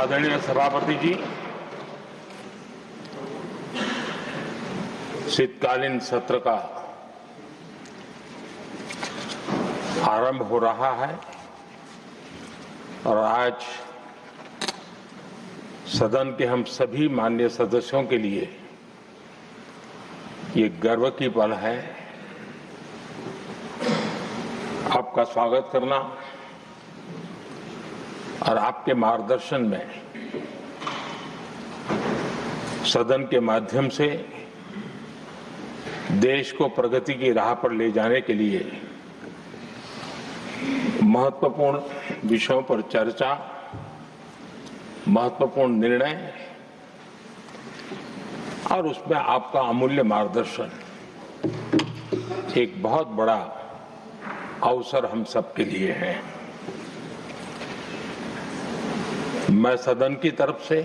आदरणीय सभापति जी, शीतकालीन सत्र का आरंभ हो रहा है और आज सदन के हम सभी माननीय सदस्यों के लिए ये गर्व की पल है आपका स्वागत करना और आपके मार्गदर्शन में सदन के माध्यम से देश को प्रगति की राह पर ले जाने के लिए महत्वपूर्ण विषयों पर चर्चा, महत्वपूर्ण निर्णय और उसमें आपका अमूल्य मार्गदर्शन एक बहुत बड़ा अवसर हम सबके लिए है। मैं सदन की तरफ से,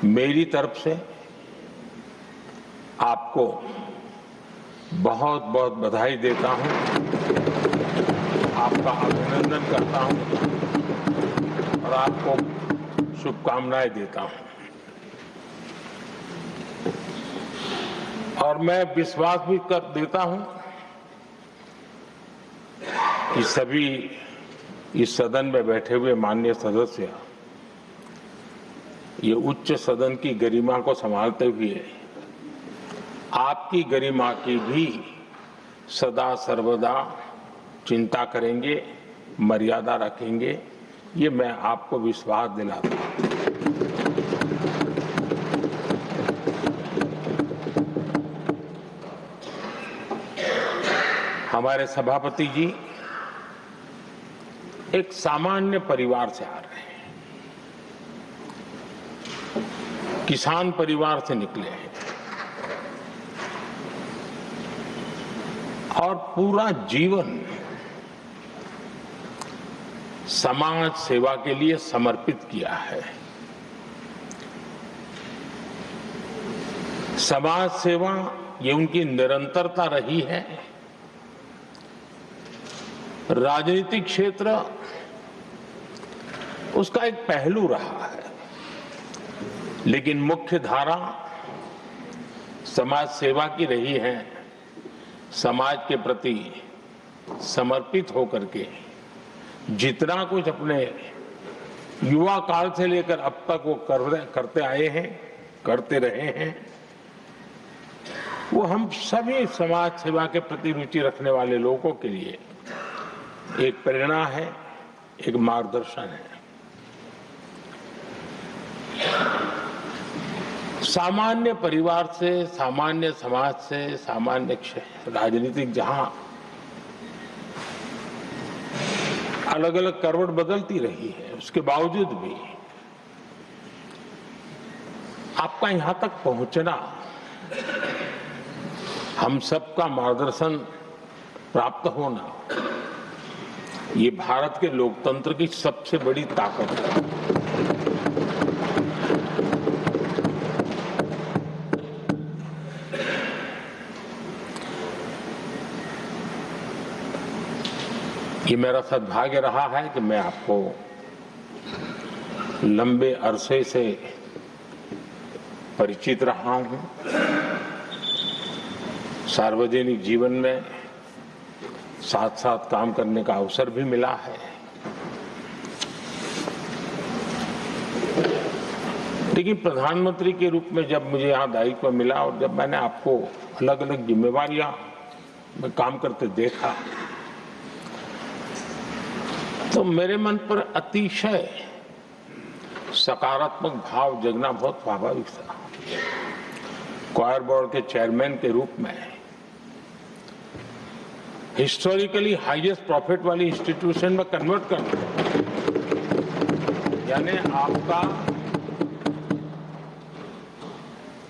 मेरी तरफ से आपको बहुत बहुत बधाई देता हूं, आपका अभिनंदन करता हूं और आपको शुभकामनाएं देता हूं। और मैं विश्वास भी कर देता हूं कि सभी इस सदन में बैठे हुए माननीय सदस्य ये उच्च सदन की गरिमा को संभालते हुए आपकी गरिमा की भी सदा सर्वदा चिंता करेंगे, मर्यादा रखेंगे, ये मैं आपको विश्वास दिलाता हूं। हमारे सभापति जी एक सामान्य परिवार से आ रहे हैं, किसान परिवार से निकले हैं और पूरा जीवन समाज सेवा के लिए समर्पित किया है। समाज सेवा ये उनकी निरंतरता रही है। राजनीतिक क्षेत्र उसका एक पहलू रहा है, लेकिन मुख्य धारा समाज सेवा की रही है। समाज के प्रति समर्पित होकर के जितना कुछ अपने युवा काल से लेकर अब तक वो करते आए हैं, करते रहे हैं, वो हम सभी समाज सेवा के प्रति रुचि रखने वाले लोगों के लिए एक प्रेरणा है, एक मार्गदर्शन है। सामान्य परिवार से, सामान्य समाज से, सामान्य राजनीतिक जहां अलग अलग करवट बदलती रही है, उसके बावजूद भी आपका यहां तक पहुंचना, हम सबका मार्गदर्शन प्राप्त होना, ये भारत के लोकतंत्र की सबसे बड़ी ताकत है। ये मेरा सद्भाग्य रहा है कि मैं आपको लंबे अरसे से परिचित रहा हूं। सार्वजनिक जीवन में साथ साथ काम करने का अवसर भी मिला है। लेकिन प्रधानमंत्री के रूप में जब मुझे यहाँ दायित्व मिला और जब मैंने आपको अलग अलग जिम्मेवारियां में काम करते देखा, तो मेरे मन पर अतिशय सकारात्मक भाव जगना बहुत स्वाभाविक था। क्वायर बोर्ड के चेयरमैन के रूप में हिस्टोरिकली हाईएस्ट प्रॉफिट वाली इंस्टीट्यूशन में कन्वर्ट करना, यानी आपका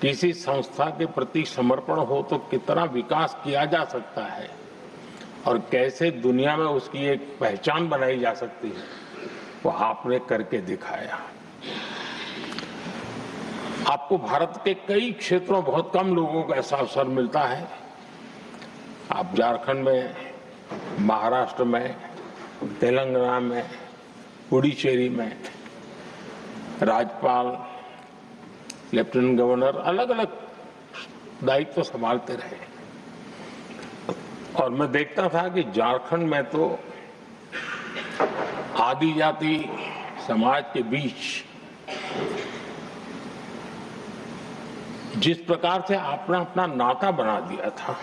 किसी संस्था के प्रति समर्पण हो तो कितना विकास किया जा सकता है और कैसे दुनिया में उसकी एक पहचान बनाई जा सकती है, वो आपने करके दिखाया। आपको भारत के कई क्षेत्रों बहुत कम लोगों को ऐसा अवसर मिलता है। आप झारखंड में, महाराष्ट्र में, तेलंगाना में, पुडुचेरी में राज्यपाल, लेफ्टिनेंट गवर्नर अलग अलग दायित्व संभालते रहे और मैं देखता था कि झारखंड में तो आदिजाति समाज के बीच जिस प्रकार से आपने अपना नाता बना दिया था,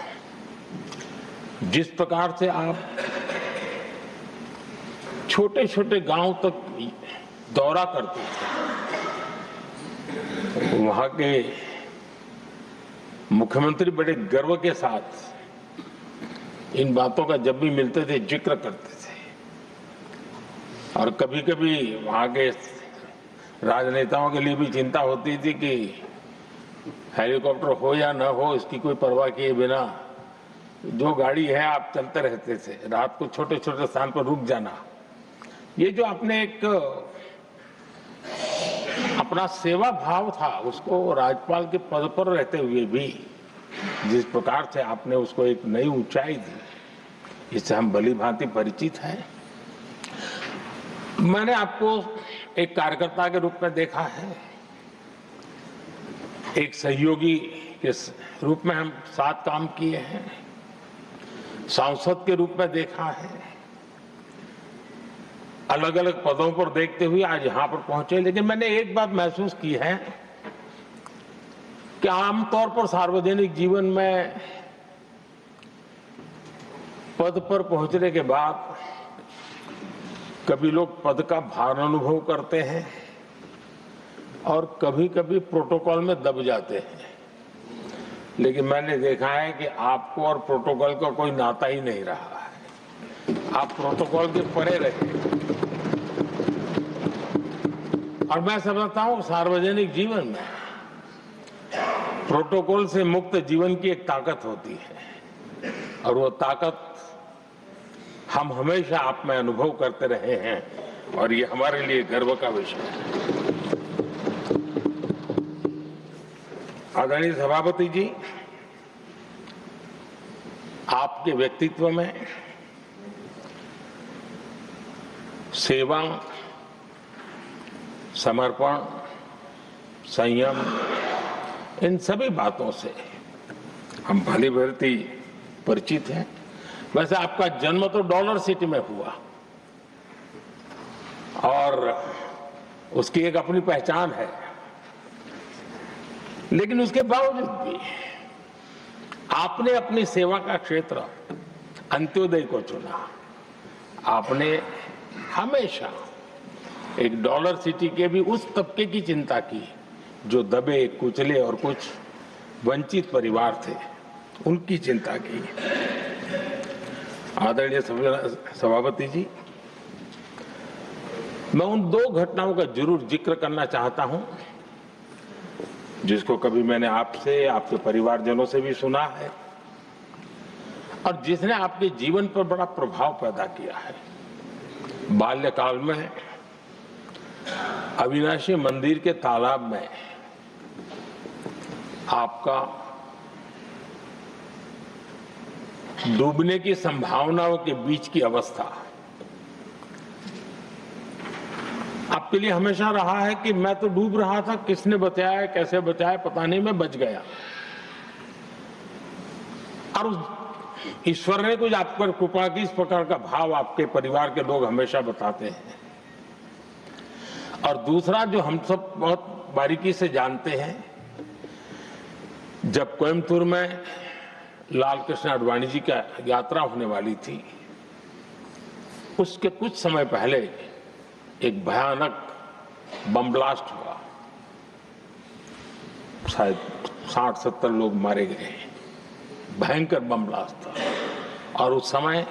जिस प्रकार से आप छोटे छोटे गांव तक दौरा करते थे, वहां के मुख्यमंत्री बड़े गर्व के साथ इन बातों का जब भी मिलते थे जिक्र करते थे और कभी कभी वहां के राजनेताओं के लिए भी चिंता होती थी कि हेलीकॉप्टर हो या न हो इसकी कोई परवाह किए बिना जो गाड़ी है आप चलते रहते थे, रात को छोटे छोटे स्थान पर रुक जाना। ये जो आपने एक अपना सेवा भाव था उसको राज्यपाल के पद पर रहते हुए भी जिस प्रकार से आपने उसको एक नई ऊंचाई दी, इससे हम भली भांति परिचित हैं। मैंने आपको एक कार्यकर्ता के रूप में देखा है, एक सहयोगी के रूप में हम साथ काम किए हैं, सांसद के रूप में देखा है, अलग अलग पदों पर देखते हुए आज यहां पर पहुंचे। लेकिन मैंने एक बात महसूस की है कि आमतौर पर सार्वजनिक जीवन में पद पर पहुंचने के बाद कभी लोग पद का भार अनुभव करते हैं और कभी कभी प्रोटोकॉल में दब जाते हैं। लेकिन मैंने देखा है कि आपको और प्रोटोकॉल का कोई नाता ही नहीं रहा है, आप प्रोटोकॉल के परे रहे। और मैं समझता हूं सार्वजनिक जीवन में प्रोटोकॉल से मुक्त जीवन की एक ताकत होती है और वो ताकत हम हमेशा आप में अनुभव करते रहे हैं और ये हमारे लिए गर्व का विषय है। आदरणीय सभापति जी, आपके व्यक्तित्व में सेवा, समर्पण, संयम, इन सभी बातों से हम भली भांति परिचित हैं। वैसे आपका जन्म तो डॉलर सिटी में हुआ और उसकी एक अपनी पहचान है, लेकिन उसके बावजूद भी आपने अपनी सेवा का क्षेत्र अंत्योदय को चुना। आपने हमेशा एक डॉलर सिटी के भी उस तबके की चिंता की जो दबे कुचले और कुछ वंचित परिवार थे, उनकी चिंता की। आदरणीय सभापति जी, मैं उन दो घटनाओं का जरूर जिक्र करना चाहता हूं जिसको कभी मैंने आपसे, आपके परिवारजनों से भी सुना है और जिसने आपके जीवन पर बड़ा प्रभाव पैदा किया है। बाल्यकाल में अविनाशी मंदिर के तालाब में आपका डूबने की संभावनाओं के बीच की अवस्था आपके लिए हमेशा रहा है कि मैं तो डूब रहा था, किसने बचाया, कैसे बचाया पता नहीं, मैं बच गया। और ईश्वर ने कुछ आप पर कृपा की, इस प्रकार का भाव आपके परिवार के लोग हमेशा बताते हैं। और दूसरा जो हम सब बहुत बारीकी से जानते हैं, जब कोयम्बतूर में लाल कृष्ण आडवाणी जी का यात्रा होने वाली थी, उसके कुछ समय पहले एक भयानक बम ब्लास्ट हुआ, शायद 60-70 लोग मारे गए। भयंकर बम ब्लास्ट था और उस समय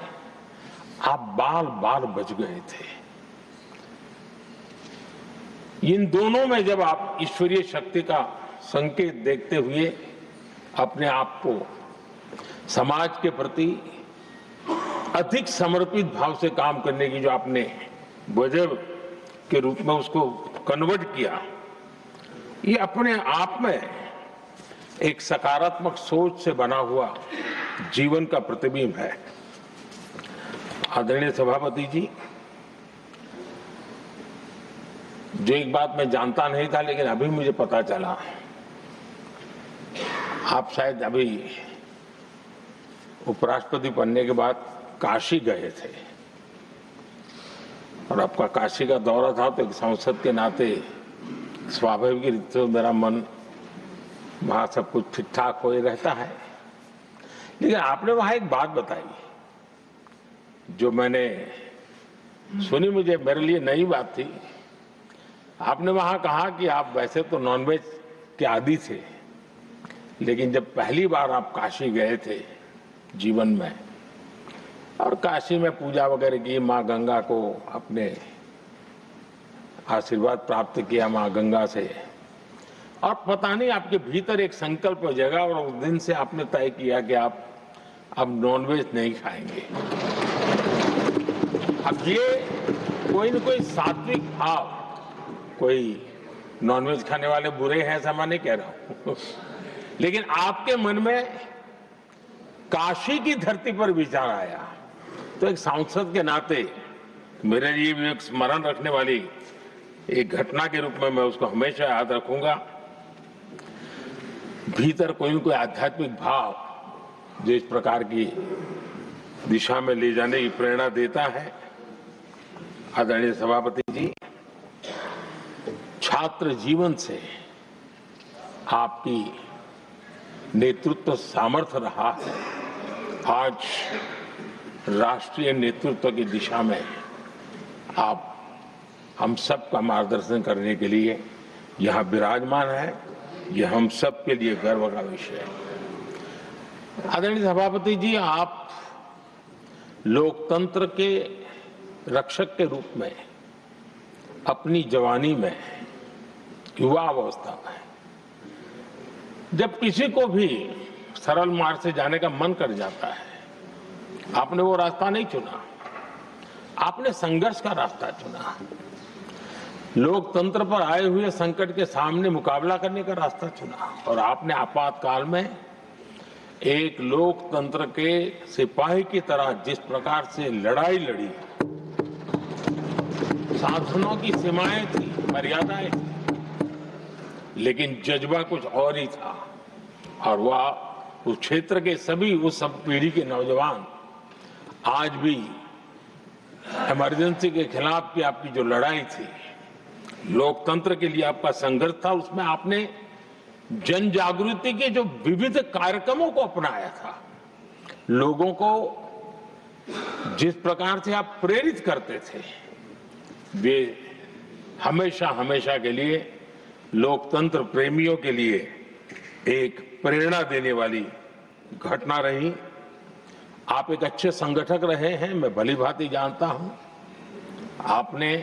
आप बाल बाल बच गए थे। इन दोनों में जब आप ईश्वरीय शक्ति का संकेत देखते हुए अपने आप को समाज के प्रति अधिक समर्पित भाव से काम करने की जो आपने वजह के रूप में उसको कन्वर्ट किया, ये अपने आप में एक सकारात्मक सोच से बना हुआ जीवन का प्रतिबिंब है। आदरणीय सभापति जी, जो एक बात मैं जानता नहीं था लेकिन अभी मुझे पता चला, आप शायद अभी उपराष्ट्रपति बनने के बाद काशी गए थे और आपका काशी का दौरा था, तो एक सांसद के नाते स्वाभाविक रूप से मेरा मन वहां सब कुछ ठीक ठाक हो ही रहता है। लेकिन आपने वहां एक बात बताई जो मैंने सुनी, मुझे मेरे लिए नई बात थी। आपने वहां कहा कि आप वैसे तो नॉनवेज के आदी थे, लेकिन जब पहली बार आप काशी गए थे जीवन में और काशी में पूजा वगैरह की, माँ गंगा को अपने आशीर्वाद प्राप्त किया माँ गंगा से, और पता नहीं आपके भीतर एक संकल्प जगा और उस दिन से आपने तय किया कि आप अब नॉनवेज नहीं खाएंगे। अब ये कोई न कोई सात्विक भाव, कोई नॉनवेज खाने वाले बुरे हैं ऐसा मैं नहीं कह रहा हूं, लेकिन आपके मन में काशी की धरती पर विचार आया, तो एक सांसद के नाते मेरे लिए भी एक स्मरण रखने वाली एक घटना के रूप में मैं उसको हमेशा याद रखूंगा। भीतर कोई न कोई आध्यात्मिक भाव जो इस प्रकार की दिशा में ले जाने की प्रेरणा देता है। आदरणीय सभापति जी, छात्र जीवन से आपकी नेतृत्व सामर्थ्य रहा है। आज राष्ट्रीय नेतृत्व की दिशा में आप हम सब का मार्गदर्शन करने के लिए यहाँ विराजमान है, यह हम सब के लिए गर्व का विषय है। आदरणीय सभापति जी, आप लोकतंत्र के रक्षक के रूप में अपनी जवानी में, युवा अवस्था में, जब किसी को भी सरल मार्ग से जाने का मन कर जाता है, आपने वो रास्ता नहीं चुना, आपने संघर्ष का रास्ता चुना। लोकतंत्र पर आए हुए संकट के सामने मुकाबला करने का रास्ता चुना और आपने आपातकाल में एक लोकतंत्र के सिपाही की तरह जिस प्रकार से लड़ाई लड़ी, साधनों की सीमाएं थी, मर्यादाएं थी, लेकिन जज्बा कुछ और ही था। और वह उस क्षेत्र के सभी, उस सब पीढ़ी के नौजवान आज भी इमरजेंसी के खिलाफ की आपकी जो लड़ाई थी, लोकतंत्र के लिए आपका संघर्ष था, उसमें आपने जन जागृति के जो विविध कार्यक्रमों को अपनाया था, लोगों को जिस प्रकार से आप प्रेरित करते थे, वे हमेशा हमेशा के लिए लोकतंत्र प्रेमियों के लिए एक प्रेरणा देने वाली घटना रही। आप एक अच्छे संगठक रहे हैं, मैं भली भांति जानता हूं। आपने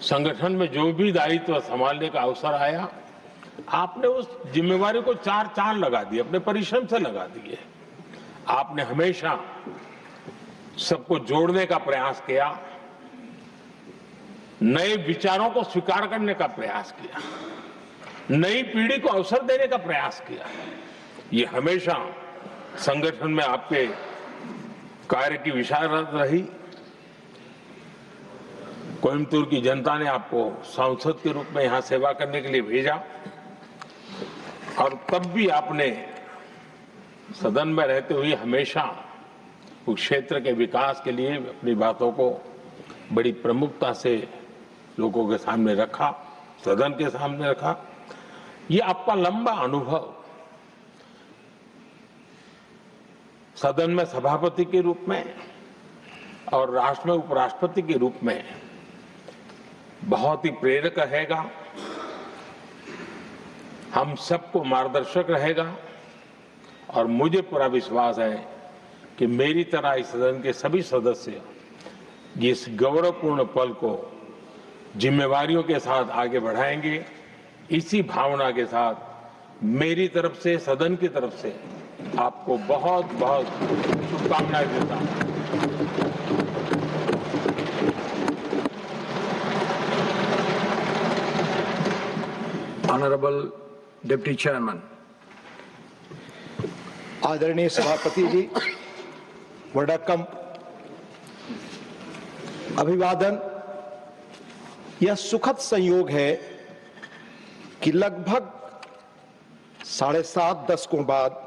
संगठन में जो भी दायित्व संभालने का अवसर आया, आपने उस जिम्मेवारी को चार चांद लगा दिए, अपने परिश्रम से लगा दिए। आपने हमेशा सबको जोड़ने का प्रयास किया, नए विचारों को स्वीकार करने का प्रयास किया, नई पीढ़ी को अवसर देने का प्रयास किया। ये हमेशा संगठन में आपके कार्य की विशारत रही। कोयम्बतूर की जनता ने आपको सांसद के रूप में यहां सेवा करने के लिए भेजा और तब भी आपने सदन में रहते हुए हमेशा उस क्षेत्र के विकास के लिए अपनी बातों को बड़ी प्रमुखता से लोगों के सामने रखा, सदन के सामने रखा। ये आपका लंबा अनुभव सदन में सभापति के रूप में और राष्ट्र में उपराष्ट्रपति के रूप में बहुत ही प्रेरक रहेगा, हम सबको मार्गदर्शक रहेगा। और मुझे पूरा विश्वास है कि मेरी तरह इस सदन के सभी सदस्य इस गौरवपूर्ण पल को जिम्मेवारियों के साथ आगे बढ़ाएंगे। इसी भावना के साथ मेरी तरफ से, सदन की तरफ से आपको बहुत बहुत शुभकामनाएं देता हूं। Honourable deputy chairman. आदरणीय सभापति जी, वडक्कम, अभिवादन। यह सुखद संयोग है कि लगभग 7.5 दशकों बाद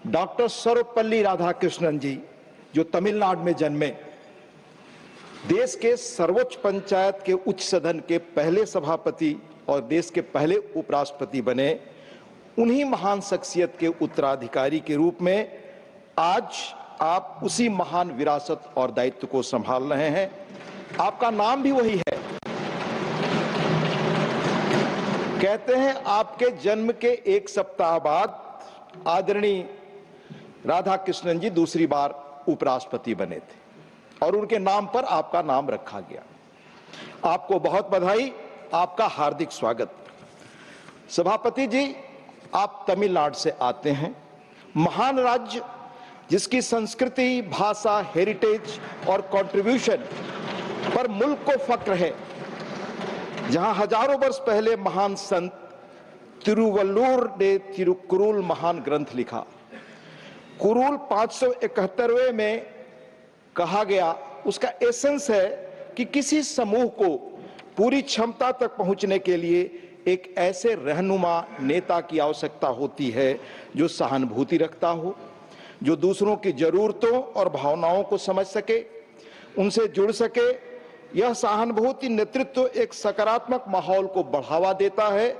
डॉक्टर सर्वपल्ली राधाकृष्णन जी, जो तमिलनाडु में जन्मे, देश के सर्वोच्च पंचायत के उच्च सदन के पहले सभापति और देश के पहले उपराष्ट्रपति बने, उन्हीं महान शख्सियत के उत्तराधिकारी के रूप में आज आप उसी महान विरासत और दायित्व को संभाल रहे हैं। आपका नाम भी वही है। कहते हैं आपके जन्म के 1 सप्ताह बाद आदरणीय राधाकृष्णन जी दूसरी बार उपराष्ट्रपति बने थे और उनके नाम पर आपका नाम रखा गया। आपको बहुत बधाई, आपका हार्दिक स्वागत। सभापति जी, आप तमिलनाडु से आते हैं, महान राज्य जिसकी संस्कृति, भाषा, हेरिटेज और कंट्रीब्यूशन पर मुल्क को फक्र है, जहां हजारों वर्ष पहले महान संत तिरुवल्लुवर ने तिरुकुरुल महान ग्रंथ लिखा। कुरुल 571वें में कहा गया, उसका एसेंस है कि किसी समूह को पूरी क्षमता तक पहुंचने के लिए एक ऐसे रहनुमा नेता की आवश्यकता होती है जो सहानुभूति रखता हो, जो दूसरों की जरूरतों और भावनाओं को समझ सके, उनसे जुड़ सके। यह सहानुभूति नेतृत्व एक सकारात्मक माहौल को बढ़ावा देता है,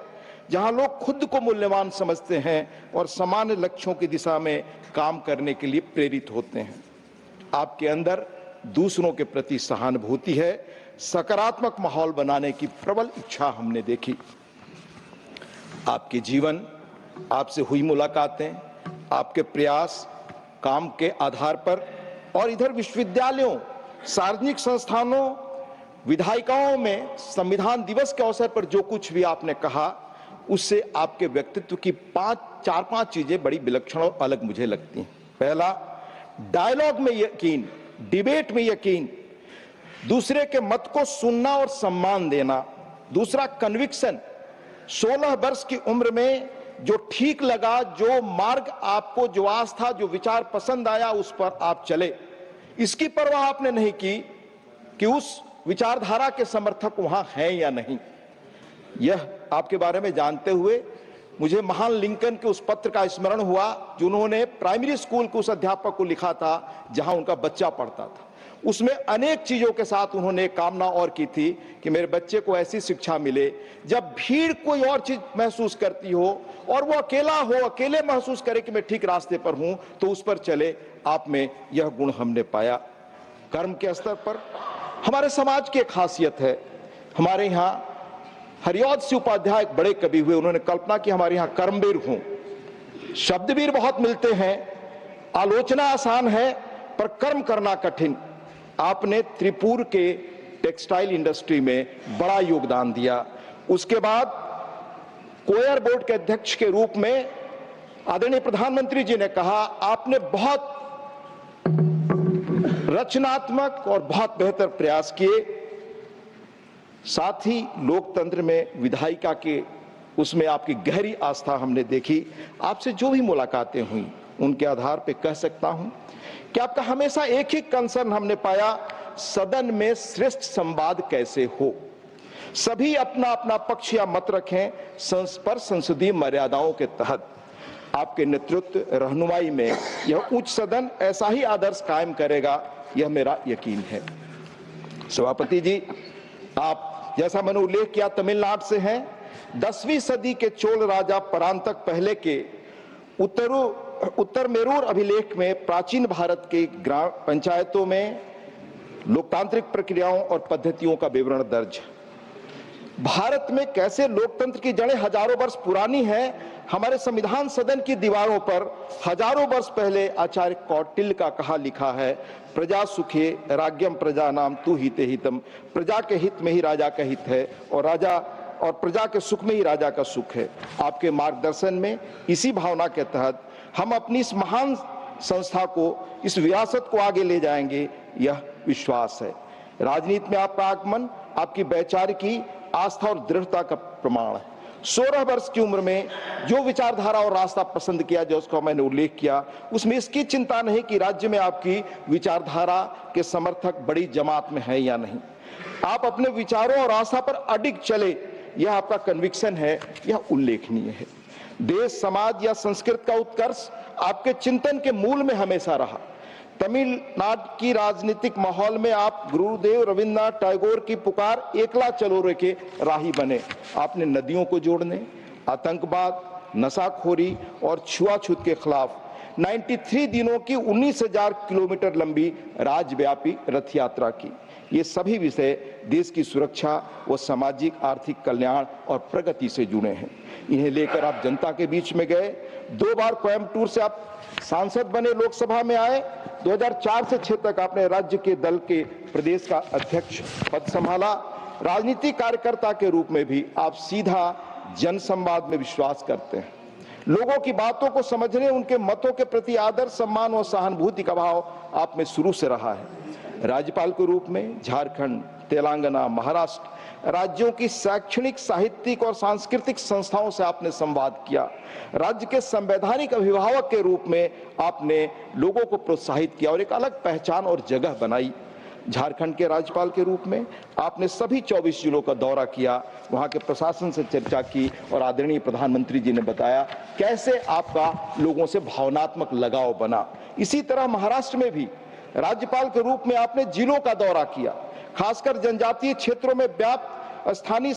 जहां लोग खुद को मूल्यवान समझते हैं और सामान्य लक्ष्यों की दिशा में काम करने के लिए प्रेरित होते हैं। आपके अंदर दूसरों के प्रति सहानुभूति है, सकारात्मक माहौल बनाने की प्रबल इच्छा हमने देखी। आपके जीवन, आपसे हुई मुलाकातें, आपके प्रयास काम के आधार पर और इधर विश्वविद्यालयों, सार्वजनिक संस्थानों, विधायिकाओं में संविधान दिवस के अवसर पर जो कुछ भी आपने कहा, उससे आपके व्यक्तित्व की 4-5 चीजें बड़ी विलक्षण और अलग मुझे लगती हैं। पहला, डायलॉग में यकीन, डिबेट में यकीन, दूसरे के मत को सुनना और सम्मान देना। दूसरा, कन्विक्शन, 16 वर्ष की उम्र में जो ठीक लगा, जो मार्ग आपको, जो आस्था, जो विचार पसंद आया, उस पर आप चले। इसकी परवाह आपने नहीं की कि उस विचारधारा के समर्थक वहां हैं या नहीं। यह आपके बारे में जानते हुए मुझे महान लिंकन के उस पत्र का स्मरण हुआ जो उन्होंने प्राइमरी स्कूल के उस अध्यापक को लिखा था जहां उनका बच्चा पढ़ता था। उसमें अनेक चीजों के साथ उन्होंने कामना और की थी कि मेरे बच्चे को ऐसी शिक्षा मिले, जब भीड़ कोई और चीज महसूस करती हो और वो अकेला हो, अकेले महसूस करे कि मैं ठीक रास्ते पर हूं, तो उस पर चले। आप में यह गुण हमने पाया। कर्म के स्तर पर हमारे समाज की एक खासियत है। हमारे यहाँ हरिऔध सिंह उपाध्याय एक बड़े कवि हुए, उन्होंने कल्पना की हमारे यहाँ कर्मवीर हों। शब्दवीर बहुत मिलते हैं, आलोचना आसान है पर कर्म करना कठिन। आपने त्रिपुर के टेक्सटाइल इंडस्ट्री में बड़ा योगदान दिया। उसके बाद कोयर बोर्ड के अध्यक्ष के रूप में आदरणीय प्रधानमंत्री जी ने कहा, आपने बहुत रचनात्मक और बहुत बेहतर प्रयास किए। साथ ही लोकतंत्र में विधायिका के उसमें आपकी गहरी आस्था हमने देखी। आपसे जो भी मुलाकातें हुई उनके आधार पे कह सकता हूं कि आपका हमेशा एक ही कंसर्न हमने पाया, सदन में श्रेष्ठ संवाद कैसे हो, सभी अपना अपना पक्ष या मत रखें पर संसदीय मर्यादाओं के तहत। आपके नेतृत्व रहनुमाई में यह उच्च सदन ऐसा ही आदर्श कायम करेगा, यह मेरा यकीन है। सभापति जी, आप जैसा मैंने उल्लेख किया तमिलनाडु से हैं। 10वीं सदी के चोल राजा परांतक पहले के उत्तर मेरूर अभिलेख में प्राचीन भारत के ग्राम पंचायतों में लोकतांत्रिक प्रक्रियाओं और पद्धतियों का विवरण दर्ज है। भारत में कैसे लोकतंत्र की जड़ें हजारों वर्ष पुरानी हैं, हमारे संविधान सदन की दीवारों पर हजारों वर्ष पहले आचार्य कौटिल्य का कहा लिखा है, प्रजा सुखे राज्यम प्रजा नाम तू हिते हितम। प्रजा के हित में ही राजा का हित है और राजा और प्रजा के सुख में ही राजा का सुख है। आपके मार्गदर्शन में इसी भावना के तहत हम अपनी इस महान संस्था को, इस विरासत को आगे ले जाएंगे, यह विश्वास है। राजनीति में आपका आगमन आपकी वैचारिकी आस्था और दृढ़ता का प्रमाण है। 16 वर्ष की उम्र में जो विचारधारा और रास्ता पसंद किया, जो उसका मैंने उल्लेख किया, उसमें इसकी चिंता नहीं कि राज्य में आपकी विचारधारा के समर्थक बड़ी जमात में है या नहीं। आप अपने विचारों और आस्था पर अडिग चले, यह आपका कन्विक्शन है, यह उल्लेखनीय है। देश, समाज या संस्कृत का उत्कर्ष आपके चिंतन के मूल में हमेशा रहा। तमिलनाडु की राजनीतिक माहौल में आप गुरुदेव रविन्द्रनाथ टैगोर की पुकार एकला चलो रे के राही बने। आपने नदियों को जोड़ने, आतंकवाद, नशाखोरी और छुआछूत के खिलाफ 93 दिनों की 19,000 किलोमीटर लंबी राज्यव्यापी रथ यात्रा की। ये सभी विषय देश की सुरक्षा व सामाजिक आर्थिक कल्याण और प्रगति से जुड़े हैं। इन्हें लेकर आप जनता के बीच में गए। 2 बार कोयम्बटूर से आप सांसद बने, लोकसभा में आए। 2004 से 6 तक आपने राज्य के दल के प्रदेश का अध्यक्ष पद संभाला। राजनीतिक कार्यकर्ता के रूप में भी आप सीधा जनसंवाद में विश्वास करते हैं। लोगों की बातों को समझने, उनके मतों के प्रति आदर, सम्मान और सहानुभूति का भाव आप में शुरू से रहा है। राज्यपाल के रूप में झारखंड, तेलंगाना, महाराष्ट्र राज्यों की शैक्षणिक, साहित्यिक और सांस्कृतिक संस्थाओं से आपने संवाद किया। राज्य के संवैधानिक अभिभावक के रूप में आपने लोगों को प्रोत्साहित किया और एक अलग पहचान और जगह बनाई। झारखंड के राज्यपाल के रूप में आपने सभी 24 जिलों का दौरा किया, वहां के प्रशासन से चर्चा की और आदरणीय प्रधानमंत्री जी ने बताया कैसे आपका लोगों से भावनात्मक लगाव बना। इसी तरह महाराष्ट्र में भी राज्यपाल के रूप में आपने जिलों का दौरा किया, खासकर जनजातीय क्षेत्रों में व्याप्त स्थानीय